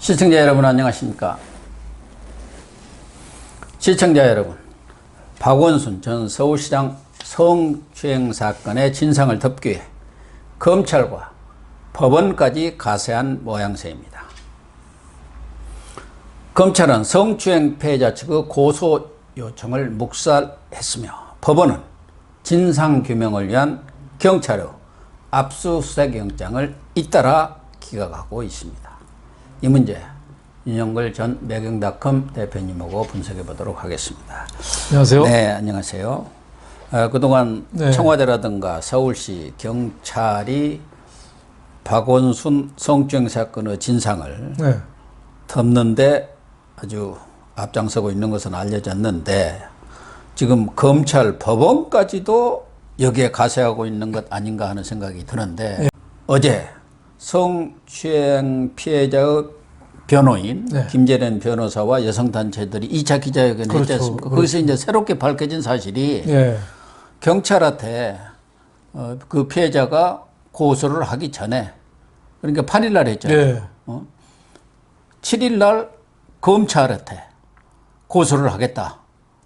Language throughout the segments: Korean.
시청자 여러분 안녕하십니까? 시청자 여러분, 박원순 전 서울시장 성추행 사건의 진상을 덮기 위해 검찰과 법원까지 가세한 모양새입니다. 검찰은 성추행 피해자 측의 고소 요청을 묵살했으며 법원은 진상규명을 위한 경찰의 압수수색 영장을 잇따라 기각하고 있습니다. 이 문제 윤영걸 전 매경닷컴 대표님하고 분석해 보도록 하겠습니다. 안녕하세요. 네, 안녕하세요. 그동안 청와대라든가 서울시 경찰이 박원순 성추행 사건의 진상을 덮는데 아주 앞장서고 있는 것은 알려졌는데 지금 검찰 법원까지도 여기에 가세하고 있는 것 아닌가 하는 생각이 드는데 어제 성추행 피해자의 변호인 김재련 변호사와 여성단체들이 2차 기자회견을 했지 않습니까? 거기서 이제 새롭게 밝혀진 사실이 경찰한테 그 피해자가 고소를 하기 전에 그러니까 8일날 했잖아요. 7일날 검찰한테 고소를 하겠다.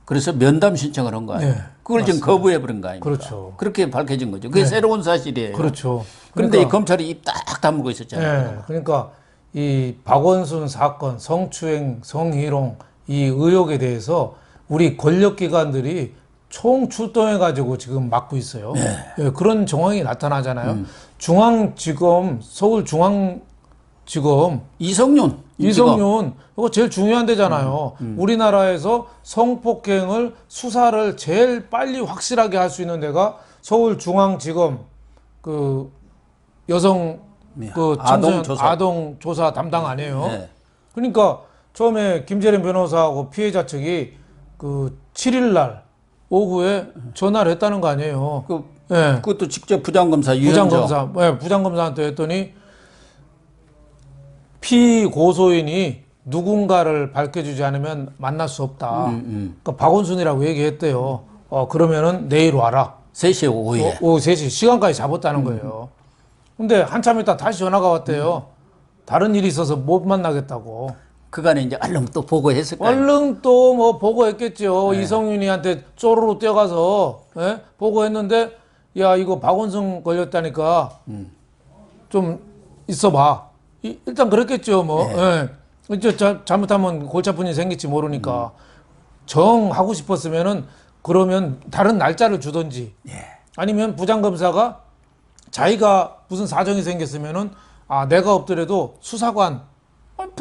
그래서 면담 신청을 한 거 아니에요. 그걸 지금 거부해버린 거 아닙니까? 그렇죠. 그렇게 밝혀진 거죠. 그게 새로운 사실이에요. 그렇죠. 그런데 이 검찰이 입 딱 다물고 있었잖아요. 그러니까 이 박원순 사건, 성추행, 성희롱 이 의혹에 대해서 우리 권력기관들이 총출동해가지고 지금 막고 있어요. 그런 정황이 나타나잖아요. 중앙지검, 서울중앙지검 이성윤 이거 제일 중요한 데잖아요. 우리나라에서 성폭행을 수사를 제일 빨리 확실하게 할 수 있는 데가 서울중앙지검 그 여성 그 아동 조사 담당 아니에요. 그러니까 처음에 김재련 변호사하고 피해자 측이 그 7일 날 오후에 전화를 했다는 거 아니에요. 그것도 직접 부장검사 부장검사한테 했더니 피고소인이 누군가를 밝혀주지 않으면 만날 수 없다. 그러니까 박원순이라고 얘기했대요. 그러면은 내일 와라. 3시 오후에. 오후 3시 시간까지 잡았다는 거예요. 근데 한참 있다 다시 전화가 왔대요. 다른 일이 있어서 못 만나겠다고. 그간에 이제 얼른 또 보고했을 거예요. 얼른 또 뭐 보고했겠죠. 이성윤이한테 쪼르르 뛰어가서 보고했는데 야 이거 박원순 걸렸다니까 좀 있어봐. 일단 그랬겠죠. 뭐 잘못하면 골치 아픈 일이 생길지 모르니까 정하고 싶었으면은 그러면 다른 날짜를 주든지 아니면 부장검사가 자기가 무슨 사정이 생겼으면은 내가 없더라도 수사관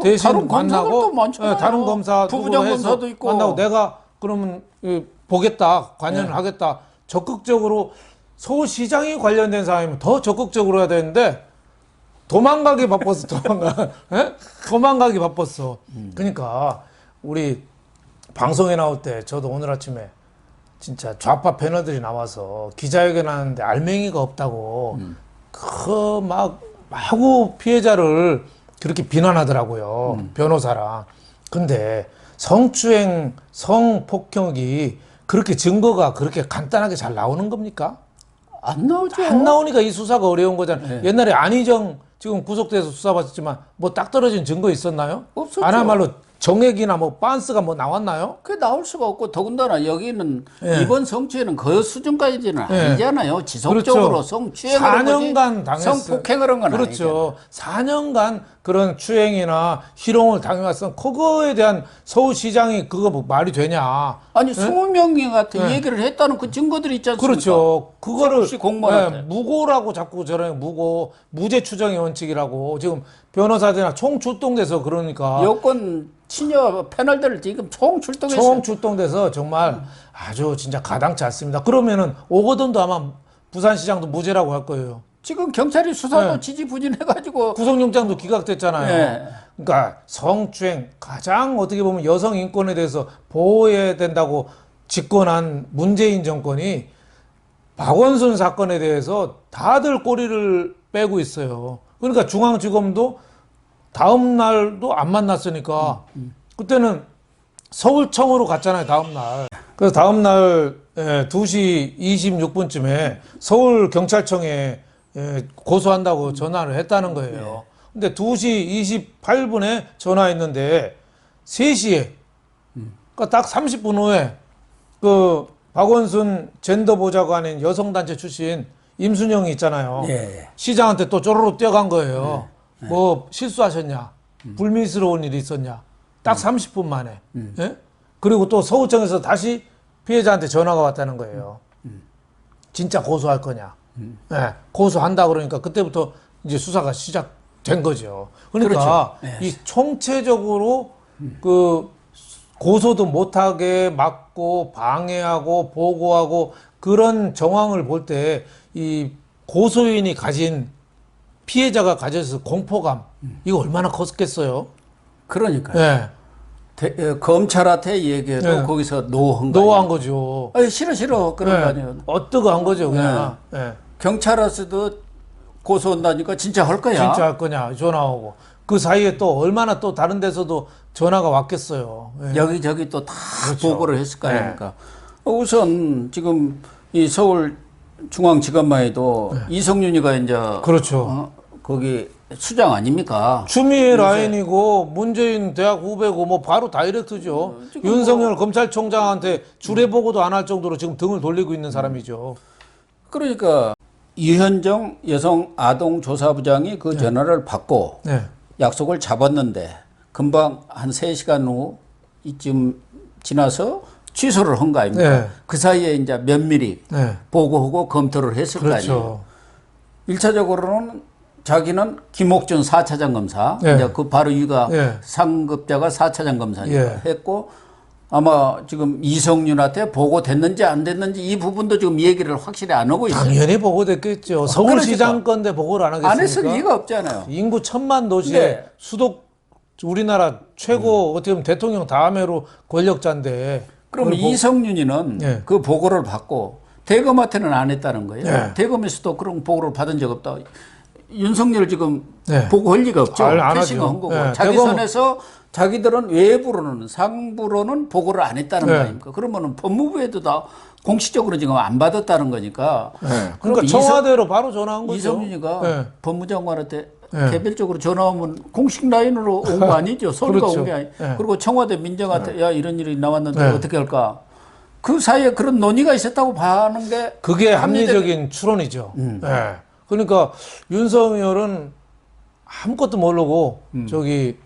대신 다른 만나고 다른 검사 부부장검사도 있고 만나고 내가 그러면 보겠다 관여를 하겠다 적극적으로 서울시장이 관련된 사람이면 더 적극적으로 해야 되는데 도망가기 바빴어. 도망가기 바빴어. 그러니까 우리 방송에 나올 때 저도 오늘 아침에 진짜 좌파 패널들이 나와서 기자회견 하는데 알맹이가 없다고 그 막 마구 피해자를 그렇게 비난하더라고요. 변호사랑. 근데 성추행, 성폭력이 그렇게 증거가 그렇게 간단하게 잘 나오는 겁니까? 안 나오죠. 안 나오니까 이 수사가 어려운 거잖아요. 옛날에 안희정 지금 구속돼서 수사받았지만 뭐 딱 떨어진 증거 있었나요? 없었죠. 아나말로 정액이나 뭐 빤스가 뭐 나왔나요? 그게 나올 수가 없고 더군다나 여기는 이번 성추행은 그 수준까지는 아니잖아요. 지속적으로 그렇죠. 성추행을 4년간 당했어요. 성폭행을 한 건 그렇죠. 4년간 그런 추행이나 희롱을 당해왔으면 그거에 대한 서울시장이 그거 뭐 말이 되냐? 아니 20명이 같은 얘기를 했다는 그 증거들이 있지 않습니까? 그렇죠. 그거를 공무원한테. 무고라고 자꾸 저런 무죄 추정의 원칙이라고 지금 변호사들이나 총 출동돼서 그러니까 여권 친여 패널들 지금 총 출동했어요. 총 출동돼서 정말 아주 진짜 가당치 않습니다. 그러면은 오거돈도 아마 부산시장도 무죄라고 할 거예요. 지금 경찰이 수사도 지지부진해가지고 구속영장도 기각됐잖아요. 그러니까 성추행 가장 어떻게 보면 여성 인권에 대해서 보호해야 된다고 집권한 문재인 정권이 박원순 사건에 대해서 다들 꼬리를 빼고 있어요. 그러니까 중앙지검도 다음 날도 안 만났으니까 그때는 서울청으로 갔잖아요. 다음 날. 그래서 다음 날 2시 26분쯤에 서울경찰청에 고소한다고 전화를 했다는 거예요. 근데 2시 28분에 전화했는데 3시에 그러니까 딱 30분 후에 그 박원순 젠더 보좌관인 여성단체 출신 임순영이 있잖아요. 예. 시장한테 또 쪼르르 뛰어간 거예요. 뭐 실수하셨냐? 불미스러운 일이 있었냐? 딱 30분 만에. 예? 그리고 또 서구청에서 다시 피해자한테 전화가 왔다는 거예요. 진짜 고소할 거냐? 예, 고소한다 그러니까 그때부터 이제 수사가 시작된 거죠. 그러니까 그렇죠. 이 총체적으로 그 고소도 못하게 막고 방해하고 보고하고 그런 정황을 볼 때 이 고소인이 가진 피해자가 가졌을 공포감 이거 얼마나 컸겠어요? 그러니까요. 예. 검찰한테 얘기해도 네. 거기서 노한 거 노한 거죠. 아니, 싫어 그런 거 예. 아니에요. 어떠한 거죠, 그냥. 예. 경찰에서도 고소 온다니까 진짜 할 거야. 진짜 할 거냐 전화 오고 그 사이에 또 얼마나 또 다른 데서도 전화가 왔겠어요. 예. 여기저기 또 다 그렇죠. 보고를 했을 거 아닙니까. 우선 지금 이 서울중앙지검만 해도 이성윤이가 이제 그렇죠. 거기 수장 아닙니까? 추미애 라인이고 문재인 대학 후배고 뭐 바로 다이렉트죠. 윤석열 검찰총장한테 주례 보고도 안 할 정도로 지금 등을 돌리고 있는 사람이죠. 그러니까 유현정 여성 아동조사부장이 그 전화를 받고 네. 약속을 잡았는데 금방 한 3시간 후 이쯤 지나서 취소를 한 거 아닙니까? 네. 그 사이에 이제 면밀히 네. 보고하고 검토를 했을 거 아니에요. 그렇죠. 1차적으로는 자기는 김옥준 4차장 검사, 네. 이제 그 바로 위가 네. 상급자가 4차장 검사니까 예. 했고 아마 지금 이성윤한테 보고됐는지 안 됐는지 이 부분도 지금 얘기를 확실히 안 하고 있어요. 당연히 보고됐겠죠. 서울시장 건데 보고를 안 하겠습니까? 안 했을 리가 없잖아요. 인구 1000만 도시에 네. 수도 우리나라 최고 어떻게 보면 대통령 다음으로 권력자인데 그럼 그걸 이성윤이는 예. 그 보고를 받고 대검한테는 안 했다는 거예요. 예. 대검에서도 그런 보고를 받은 적 없다. 윤석열 지금 네. 보고할 리가 없죠. 안 패싱 하죠. 한 거고. 예. 자기 대검- 선에서 자기들은 외부로는 상부로는 보고를 안 했다는 네. 거 아닙니까? 그러면은 법무부에도 다 공식적으로 지금 안 받았다는 거니까. 그러니까 그럼 청와대로 바로 전화한 거죠. 이성윤이가 네. 법무장관한테 네. 개별적으로 전화 오면 공식 라인으로 온 거 아니죠. 서류가 그렇죠. 온 게 아니. 네. 그리고 청와대 민정한테 야 이런 일이 나왔는데 네. 어떻게 할까? 그 사이에 그런 논의가 있었다고 봐는 게 그게 합리적인 추론이죠. 예. 그러니까 윤석열은 아무것도 모르고 저기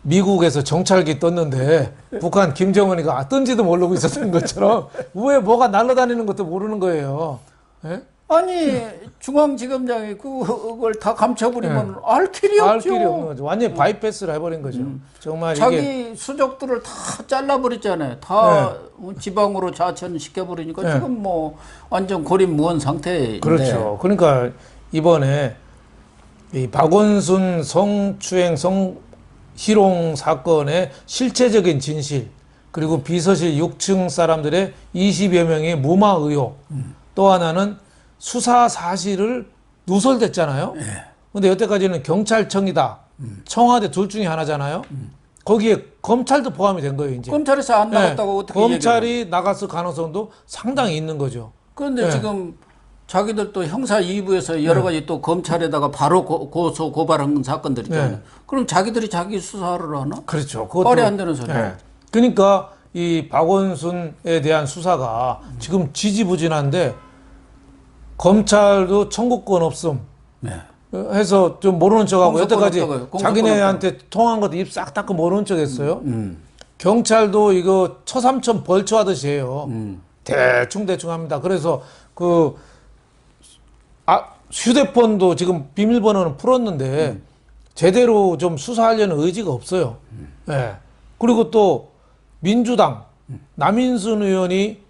미국에서 정찰기 떴는데 북한 김정은이가 뜬지도 모르고 있었던 것처럼 왜 뭐가 날아다니는 것도 모르는 거예요. 예? 아니 중앙지검장이 그걸 다 감춰버리면 알 길이 알 없죠. 길이 없는 거죠. 완전히 바이패스를 해버린 거죠. 정말 자기 이게 수족들을 다 잘라버렸잖아요. 다 지방으로 자천시켜버리니까 네. 지금 뭐 완전 고립무원 상태인데. 그렇죠. 그러니까 이번에 이 박원순 성추행 성희롱 사건의 실체적인 진실 그리고 비서실 6층 사람들의 20여 명의 무마 의혹 또 하나는 수사 사실을 누설됐잖아요. 근데 여태까지는 경찰청이다. 청와대 둘 중에 하나잖아요. 거기에 검찰도 포함이 된 거예요, 이제. 검찰에서 안 나갔다고 어떻게 검찰이 나갔을 가능성도 상당히 있는 거죠. 그런데 네. 지금 자기들 또 형사 2부에서 여러 가지 또 검찰에다가 바로 고소 고발한 사건들 있잖아요. 네. 그럼 자기들이 자기 수사를 하나? 그렇죠. 말이 안 되는 소리예요. 네. 그러니까 이 박원순에 대한 수사가 지금 지지부진한데 검찰도 청구권 없음 네. 해서 좀 모르는 척하고 공소권 여태까지 없다고요. 공소권 자기네한테 통한 것도 입 싹 닫고 모르는 척했어요. 경찰도 이거 처삼천 벌초하듯이 해요. 대충 합니다. 그래서 그 휴대폰도 지금 비밀번호는 풀었는데 제대로 좀 수사하려는 의지가 없어요. 예. 그리고 또 민주당 남인순 의원이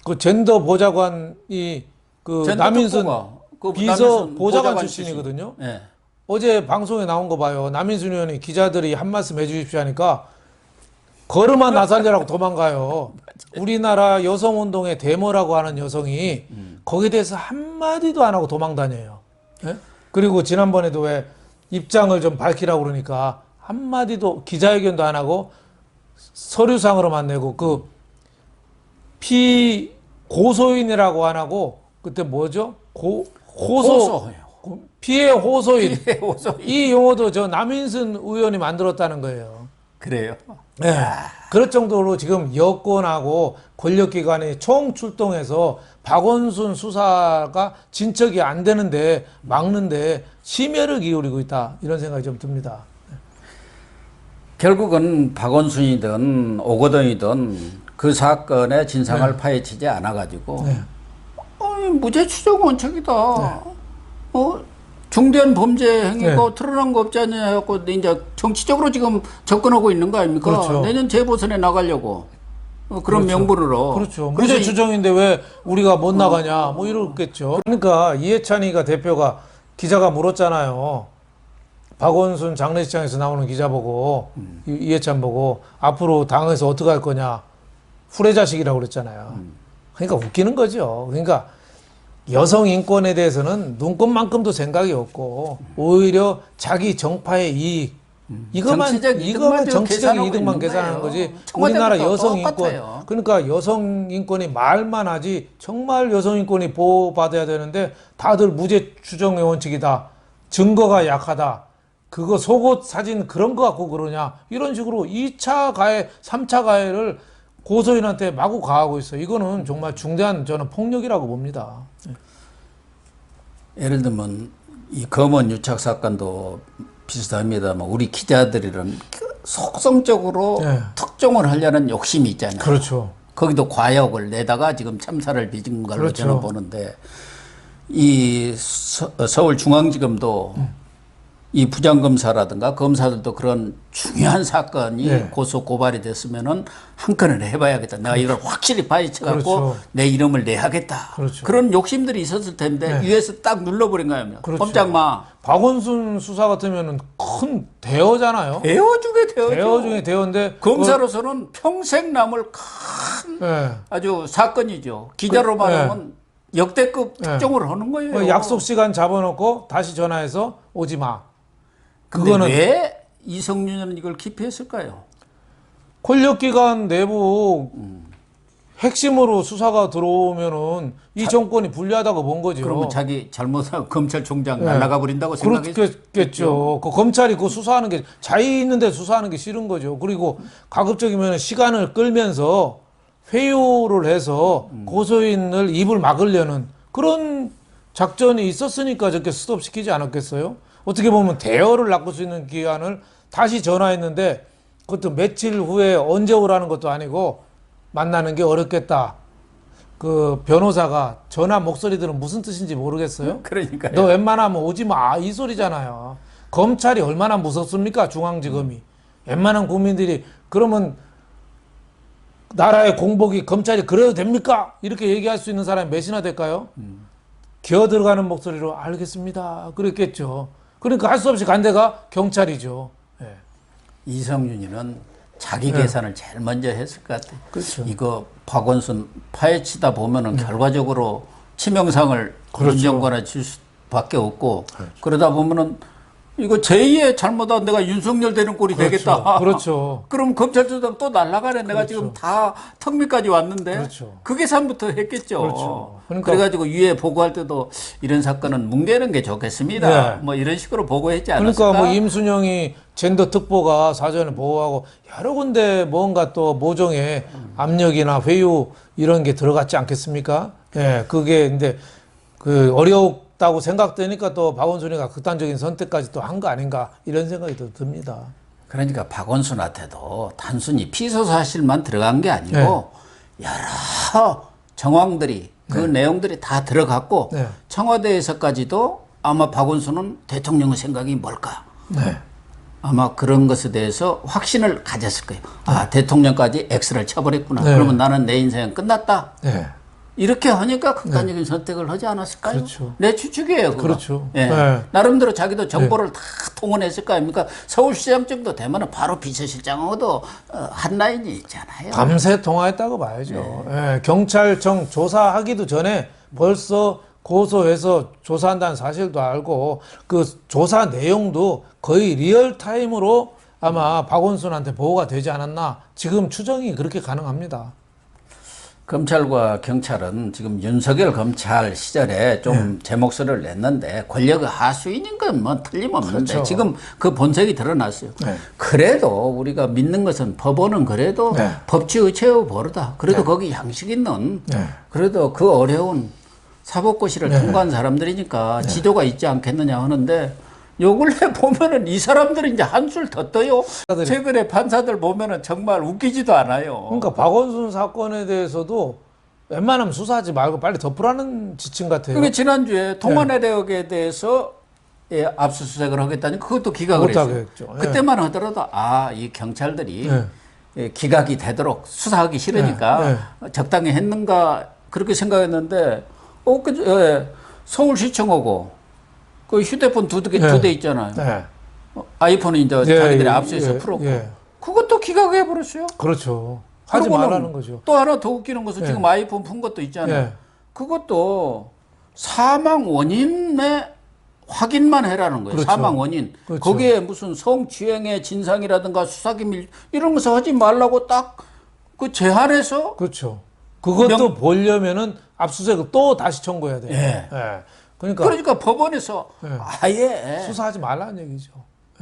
그 젠더 보좌관이 그 젠더 남인순 특보가 그 비서 남인순 보좌관 보좌관 출신이거든요. 네. 어제 방송에 나온 거 봐요. 남인순 의원이 기자들이 한 말씀 해주십시오 하니까 걸음만 나살려라고 도망가요. 우리나라 여성운동의 데모라고 하는 여성이 거기에 대해서 한마디도 안 하고 도망다녀요. 예? 그리고 지난번에도 왜 입장을 좀 밝히라고 그러니까 한마디도 기자회견도 안 하고 서류상으로만 내고 그 고소인이라고 안 하고 그때 뭐죠? 호소 피해 호소인. 피해 호소인. 이 용어도 저 남인순 의원이 만들었다는 거예요. 그래요? 네. 그럴 정도로 지금 여권하고 권력기관이 총 출동해서 박원순 수사가 진척이 안 되는데 막는데 심혈을 기울이고 있다. 이런 생각이 좀 듭니다. 결국은 박원순이든 오거돈이든 그 사건의 진상을 파헤치지 않아가지고 무죄 추정 원칙이다. 중대한 범죄 행위가 드러난 거 없지 않냐 해갖고 이제 정치적으로 지금 접근하고 있는 거 아닙니까? 그렇죠. 내년 재보선에 나가려고 그런 그렇죠. 명분으로. 그렇죠. 무죄 추정인데 왜 우리가 못 나가냐 뭐 이러겠죠. 그러니까 이해찬이가 대표가 기자가 물었잖아요. 박원순 장례식장에서 나오는 기자 보고 이해찬 보고 앞으로 당에서 어떻게 할 거냐 후레자식이라고 그랬잖아요. 그러니까 웃기는 거죠. 그러니까 여성 인권에 대해서는 눈꼽만큼도 생각이 없고 오히려 자기 정파의 이익 이것만 정치적 이득만 계산하는 거지. 우리나라 여성 인권 그러니까 여성 인권이 말만 하지 정말 여성 인권이 보호받아야 되는데 다들 무죄 추정의 원칙이다. 증거가 약하다. 그거 속옷 사진 그런 거 갖고 그러냐 이런 식으로 2차 가해 3차 가해를 고소인한테 마구 가하고 있어요. 이거는 정말 중대한 저는 폭력이라고 봅니다. 예를 들면 이 검언 유착 사건도 비슷합니다만 우리 기자들이란 속성적으로 특종을 하려는 욕심이 있잖아요. 그렇죠. 거기도 과욕을 내다가 지금 참사를 빚은 걸로 그렇죠. 저는 보는데 이 서울중앙지검도 이 부장검사라든가 검사들도 그런 중요한 사건이 고소 고발이 됐으면은 한 건을 해봐야겠다. 내가 이걸 확실히 파헤쳐갖고 내 이름을 내야겠다. 그런 욕심들이 있었을 텐데 위에서 딱 눌러버린 거예요. 꼼짝 마. 박원순 수사 같으면은 큰 대어잖아요. 대어 중에 대어죠. 대어 중에 대어인데 검사로서는 평생 남을 큰 아주 사건이죠. 기자로 말하면 역대급 특종을 하는 거예요. 약속 시간 잡아놓고 다시 전화해서 오지 마. 그거는 왜 이성윤은 이걸 기피했을까요? 권력기관 내부 핵심으로 수사가 들어오면은 이 정권이 불리하다고 본 거죠. 그러면 자기 잘못하고 검찰총장 날아가 버린다고 그렇겠죠. 그 검찰이 그 수사하는 게 자유 있는데 수사하는 게 싫은 거죠. 그리고 가급적이면 시간을 끌면서 회유를 해서 고소인을 입을 막으려는 그런 작전이 있었으니까 저렇게 스톱시키지 않았겠어요? 어떻게 보면 대여를 낚을 수 있는 기간을 다시 전화했는데 그것도 며칠 후에 언제 오라는 것도 아니고 만나는 게 어렵겠다. 그 변호사가 전화 목소리 들은 무슨 뜻인지 모르겠어요. 그러니까요. 너 웬만하면 오지 마. 이 소리잖아요. 검찰이 얼마나 무섭습니까? 중앙지검이. 웬만한 국민들이 그러면 나라의 공복이 검찰이 그래도 됩니까? 이렇게 얘기할 수 있는 사람이 몇이나 될까요? 기어 들어가는 목소리로 알겠습니다. 그랬겠죠. 그러니까 할 수 없이 간 데가 경찰이죠. 이성윤이는 자기 계산을 제일 먼저 했을 것 같아요. 그렇죠. 이거 박원순 파헤치다 보면은 결과적으로 치명상을 윤정권에 줄 수밖에 없고 그러다 보면은 이거 제2의 잘못한 내가 윤석열 되는 꼴이 되겠다. 그렇죠. 그럼 검찰 조작 또 날아가네. 내가 지금 다 턱밑까지 왔는데 그 계산부터 했겠죠. 그렇죠. 그래가지고 위에 보고할 때도 이런 사건은 뭉개는 게 좋겠습니다. 뭐 이런 식으로 보고했지 않았을까? 그러니까 뭐 임순영이 젠더 특보가 사전에 보고하고 여러 군데 뭔가 또 모종의 압력이나 회유 이런 게 들어갔지 않겠습니까? 그게 근데 그 어렵다고 생각되니까 또 박원순이가 극단적인 선택까지 또 한 거 아닌가 이런 생각이 또 듭니다. 그러니까 박원순한테도 단순히 피소 사실만 들어간 게 아니고 여러 정황들이 그 내용들이 다 들어갔고 청와대에서까지도 아마 박원순은 대통령의 생각이 뭘까? 아마 그런 것에 대해서 확신을 가졌을 거예요. 아, 대통령까지 X를 쳐버렸구나. 그러면 나는 내 인생은 끝났다. 이렇게 하니까 극단적인 선택을 하지 않았을까요? 그렇죠. 내 추측이에요. 그거. 그렇죠. 나름대로 자기도 정보를 다 통원했을 거 아닙니까? 서울시장 정도 되면 바로 비서실장하고도 한 라인이 있잖아요. 밤새 통화했다고 봐야죠. 경찰청 조사하기도 전에 벌써 고소해서 조사한다는 사실도 알고 그 조사 내용도 거의 리얼타임으로 아마 박원순한테 보고가 되지 않았나 지금 추정이 그렇게 가능합니다. 검찰과 경찰은 지금 윤석열 검찰 시절에 좀 제 목소리를 냈는데 권력의 하수인인 건 뭐 틀림없는데 그렇죠. 지금 그 본색이 드러났어요. 그래도 우리가 믿는 것은 법원은 그래도 법치의 최후 보루다. 그래도 거기 양식 있는 그래도 그 어려운 사법고시를 통과한 사람들이니까 지도가 있지 않겠느냐 하는데 요 근래 보면은 이 사람들은 이제 한술 더 떠요. 최근에 판사들 보면은 정말 웃기지도 않아요. 그러니까 박원순 사건에 대해서도 웬만하면 수사하지 말고 빨리 덮으라는 지침 같아요. 그게 지난주에 통화내력에 대해서 압수수색을 하겠다니 그것도 기각을 했어요. 그때만 하더라도 이 경찰들이 기각이 되도록 수사하기 싫으니까 적당히 했는가 그렇게 생각했는데 서울시청하고 그 휴대폰 두 대 있잖아요. 아이폰은 이제 자기들이 압수해서 풀었고 그것도 기각해 버렸어요. 그렇죠. 하지 말라는 거죠. 또 하나 더 웃기는 것은 지금 아이폰 푼 것도 있잖아요. 그것도 사망 원인의 확인만 해라는 거예요. 그렇죠. 사망 원인. 그렇죠. 거기에 무슨 성추행의 진상이라든가 수사기밀 이런 것을 하지 말라고 딱 그 제한해서. 그렇죠. 그것도 보려면은 압수수색을 또 다시 청구해야 돼요. 그러니까 법원에서 아예 수사하지 말라는 얘기죠.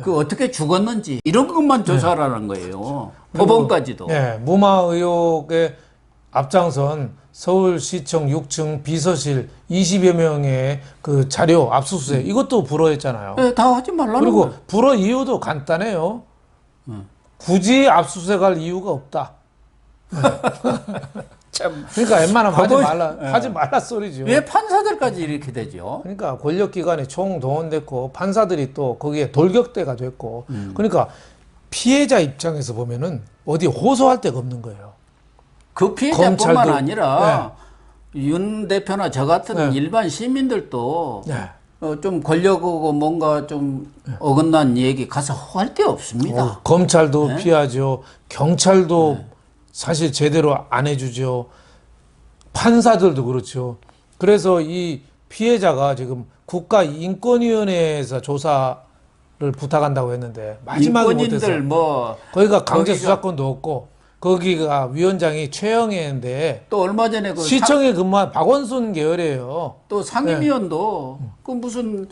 그 어떻게 죽었는지 이런 것만 조사하라는 거예요. 법원까지도. 무마 의혹에 앞장선 서울시청 6층 비서실 20여 명의 그 자료 압수수색 이것도 불허했잖아요. 다 하지 말라는 그리고 거예요. 불허 이유도 간단해요. 굳이 압수수색할 이유가 없다. 참. 그러니까 웬만하면 하지 말라 소리죠. 왜 판사들까지 이렇게 되죠? 그러니까 권력기관이 총동원됐고 판사들이 또 거기에 돌격대가 됐고 그러니까 피해자 입장에서 보면은 어디 호소할 데가 없는 거예요. 그 피해자뿐만 아니라 윤 대표나 저 같은 일반 시민들도 좀 권력하고 뭔가 좀 어긋난 얘기 가서 할 데 없습니다. 검찰도 피하죠. 경찰도 사실 제대로 안 해주죠. 판사들도 그렇죠. 그래서 이 피해자가 지금 국가인권위원회에서 조사를 부탁한다고 했는데 마지막에 못해서 거기가 강제 수사권도 없고 거기가 위원장이 최영애인데 또 얼마 전에 그 시청에 근무한 박원순 계열이에요. 또 상임위원도 그 무슨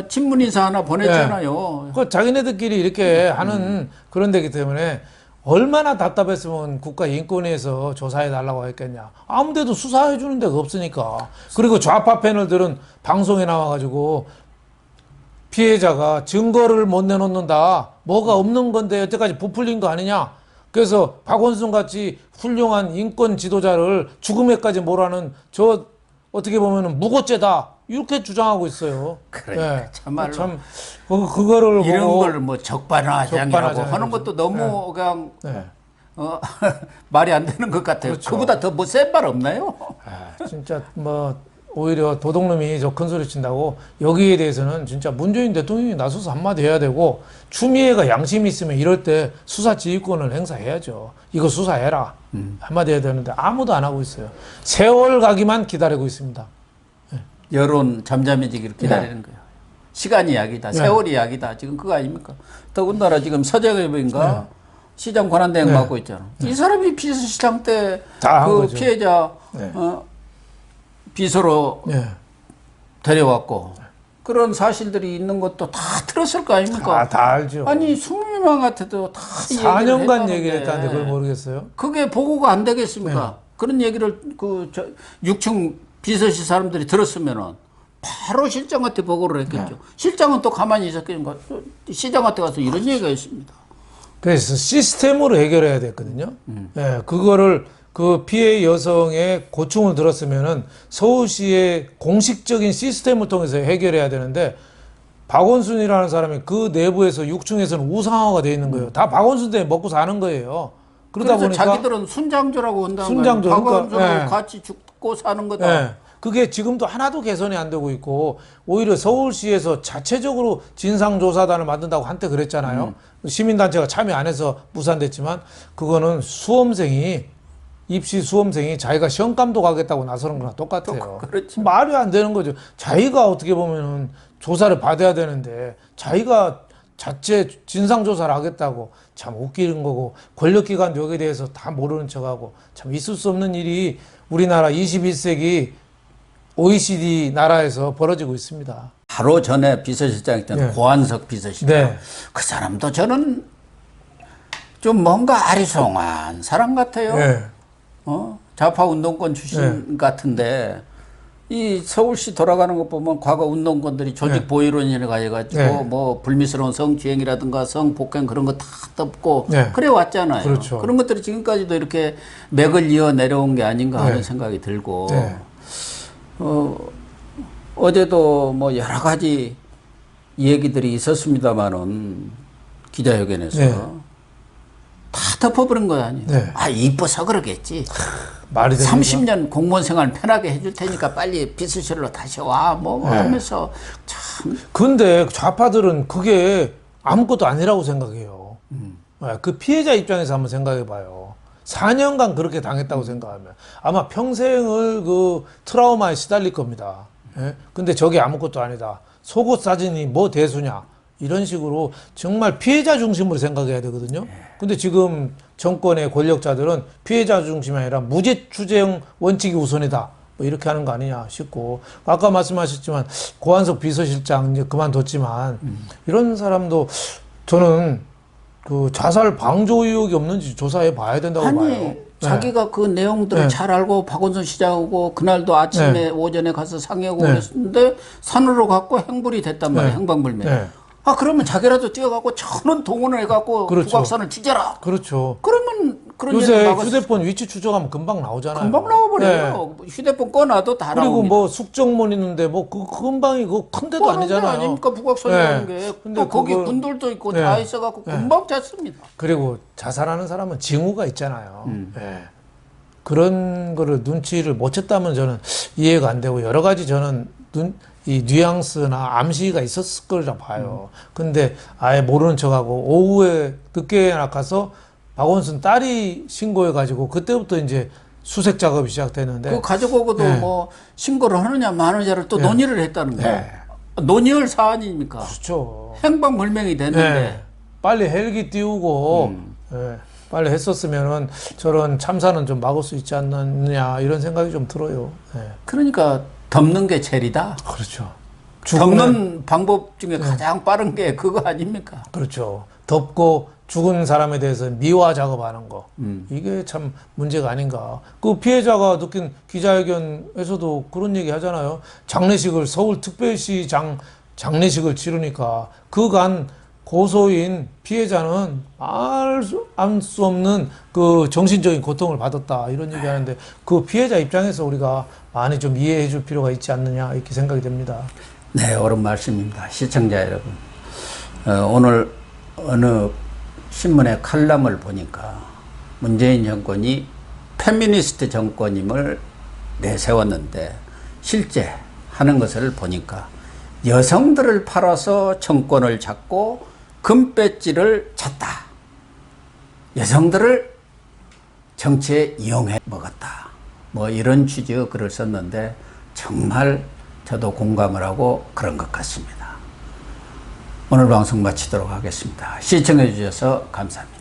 친문 인사 하나 보냈잖아요. 그 자기네들끼리 이렇게 하는 그런 데기 때문에 얼마나 답답했으면 국가인권위에서 조사해달라고 했겠냐. 아무데도 수사해주는 데가 없으니까. 그리고 좌파 패널들은 방송에 나와가지고 피해자가 증거를 못 내놓는다. 뭐가 없는 건데 여태까지 부풀린 거 아니냐. 그래서 박원순 같이 훌륭한 인권 지도자를 죽음에까지 몰아는 저 어떻게 보면 무고죄다. 이렇게 주장하고 있어요. 그러니까 참말로 참 그거를 이런 보고 걸 뭐 적반하장이라고 하는 것도 너무 그냥 말이 안 되는 것 같아요. 그렇죠. 그보다 더 뭐 센 말 없나요? 진짜 뭐 오히려 도둑놈이 저 큰 소리 친다고 여기에 대해서는 진짜 문재인 대통령이 나서서 한마디 해야 되고 추미애가 양심이 있으면 이럴 때 수사 지휘권을 행사해야죠. 이거 수사해라. 한마디 해야 되는데 아무도 안 하고 있어요. 세월 가기만 기다리고 있습니다. 여론 잠잠해지기를 기다리는 거예요. 시간이 약이다. 세월이 약이다. 지금 그거 아닙니까? 더군다나 지금 서재갑인가 시장 권한대행 맡고 있잖아. 이 사람이 비서실장 때 그 피해자 비서로 데려왔고 그런 사실들이 있는 것도 다 들었을 거 아닙니까? 다 알죠. 아니 수명한테도 다 4년간 얘기를 했다는데 그걸 모르겠어요? 그게 보고가 안 되겠습니까? 그런 얘기를 그 6층 비서실 사람들이 들었으면은 바로 실장한테 보고를 했겠죠. 실장은 또 가만히 있었겠는가? 시장한테 가서 이런 얘기가 있습니다. 그래서 시스템으로 해결해야 됐거든요. 그거를 그 피해 여성의 고충을 들었으면은 서울시의 공식적인 시스템을 통해서 해결해야 되는데 박원순이라는 사람이 그 내부에서 6층에서는 우상화가 돼 있는 거예요. 다 박원순 때문에 먹고 사는 거예요. 그러다 보니까 자기들은 순장조라고 한다는 순장조, 거예요. 박원순하고 같이 죽고 사는 거다. 그게 지금도 하나도 개선이 안 되고 있고 오히려 서울시에서 자체적으로 진상조사단을 만든다고 한때 그랬잖아요. 시민단체가 참여 안 해서 무산됐지만 그거는 입시 수험생이 자기가 시험 감독하겠다고 나서는 거랑 똑같아요. 말이 안 되는 거죠. 자기가 어떻게 보면은 조사를 받아야 되는데 자기가 자체 진상조사를 하겠다고 참 웃기는 거고, 권력기관 여기에 대해서 다 모르는 척하고, 참 있을 수 없는 일이 우리나라 21세기 OECD 나라에서 벌어지고 있습니다. 바로 전에 비서실장이었던 네. 고한석 비서실장. 네. 그 사람도 저는 좀 뭔가 아리송한 사람 같아요. 네. 좌파 운동권 출신 같은데, 이 서울시 돌아가는 거 보면 과거 운동권들이 조직 보위론이라 해가지고 뭐 불미스러운 성추행이라든가 성폭행 그런 거 다 덮고 그래 왔잖아요. 그렇죠. 그런 것들이 지금까지도 이렇게 맥을 이어 내려온 게 아닌가 하는 생각이 들고, 어제도 뭐 여러 가지 얘기들이 있었습니다만은 기자회견에서 다 덮어버린 거야 아니에요. 아, 이뻐서 그러겠지. 말이 30년 공무원 생활 편하게 해줄 테니까 빨리 비서실로 다시 와, 뭐 하면서 참. 근데 좌파들은 그게 아무것도 아니라고 생각해요. 그 피해자 입장에서 한번 생각해 봐요. 4년간 그렇게 당했다고 생각하면 아마 평생을 그 트라우마에 시달릴 겁니다. 근데 저게 아무것도 아니다. 속옷 사진이 뭐 대수냐. 이런 식으로 정말 피해자 중심으로 생각해야 되거든요. 근데 지금 정권의 권력자들은 피해자 중심이 아니라 무죄 추정 원칙이 우선이다. 뭐 이렇게 하는 거 아니냐 싶고, 아까 말씀하셨지만 고한석 비서실장 이제 그만뒀지만 이런 사람도 저는 그 자살 방조 의혹이 없는지 조사해 봐야 된다고 봐요. 자기가 그 내용들을 잘 알고 박원순 시장하고 그날도 아침에 오전에 가서 상의하고 그랬는데 산으로 갖고 행불이 됐단 말이에요. 행방불명. 아, 그러면 자기라도 뛰어가고 천원 동원을 해갖고 국악산을 찢어라. 그렇죠. 그러면 그런 요새 휴대폰 위치 추적하면 금방 나오잖아요. 금방 나와버려요. 휴대폰 꺼놔도 다 나옵니다. 그리고 뭐 숙정문 있는데 뭐 그 금방이 그 큰 데도 아니잖아요. 아닙니까 북악산이라는 게. 근데 또 거기 군들도 있고 다 있어갖고 금방 잤습니다. 그리고 자살하는 사람은 징후가 있잖아요. 그런 거를 눈치를 못 챘다면 저는 이해가 안 되고, 여러 가지 저는 이 뉘앙스나 암시가 있었을 거라 봐요. 근데 아예 모르는 척하고 오후에 늦게 나가서 박원순 딸이 신고해가지고 그때부터 이제 수색 작업이 시작됐는데, 그 가지고 오고도 뭐 신고를 하느냐 마느냐를 또 논의를 했다는 거예요. 논의할 사안입니까? 그렇죠. 행방불명이 됐는데 빨리 헬기 띄우고 빨리 했었으면은 저런 참사는 좀 막을 수 있지 않느냐 이런 생각이 좀 들어요. 그러니까 덮는 게 제일이다. 그렇죠. 덮는 방법 중에 가장 빠른 게 그거 아닙니까? 그렇죠. 덮고 죽은 사람에 대해서 미화 작업하는 거. 이게 참 문제가 아닌가. 그 피해자가 느낀 기자회견에서도 그런 얘기 하잖아요. 장례식을 서울특별시장 장례식을 치르니까 그간 고소인 피해자는 알 수 없는 그 정신적인 고통을 받았다. 이런 얘기 하는데, 그 피해자 입장에서 우리가 많이 좀 이해해 줄 필요가 있지 않느냐 이렇게 생각이 됩니다. 네, 옳은 말씀입니다. 시청자 여러분. 오늘 어느 신문의 칼럼을 보니까 문재인 정권이 페미니스트 정권임을 내세웠는데 실제 하는 것을 보니까 여성들을 팔아서 정권을 잡고 금배지를 찼다. 여성들을 정치에 이용해 먹었다. 뭐 이런 취지의 글을 썼는데 정말 저도 공감을 하고 그런 것 같습니다. 오늘 방송 마치도록 하겠습니다. 시청해 주셔서 감사합니다.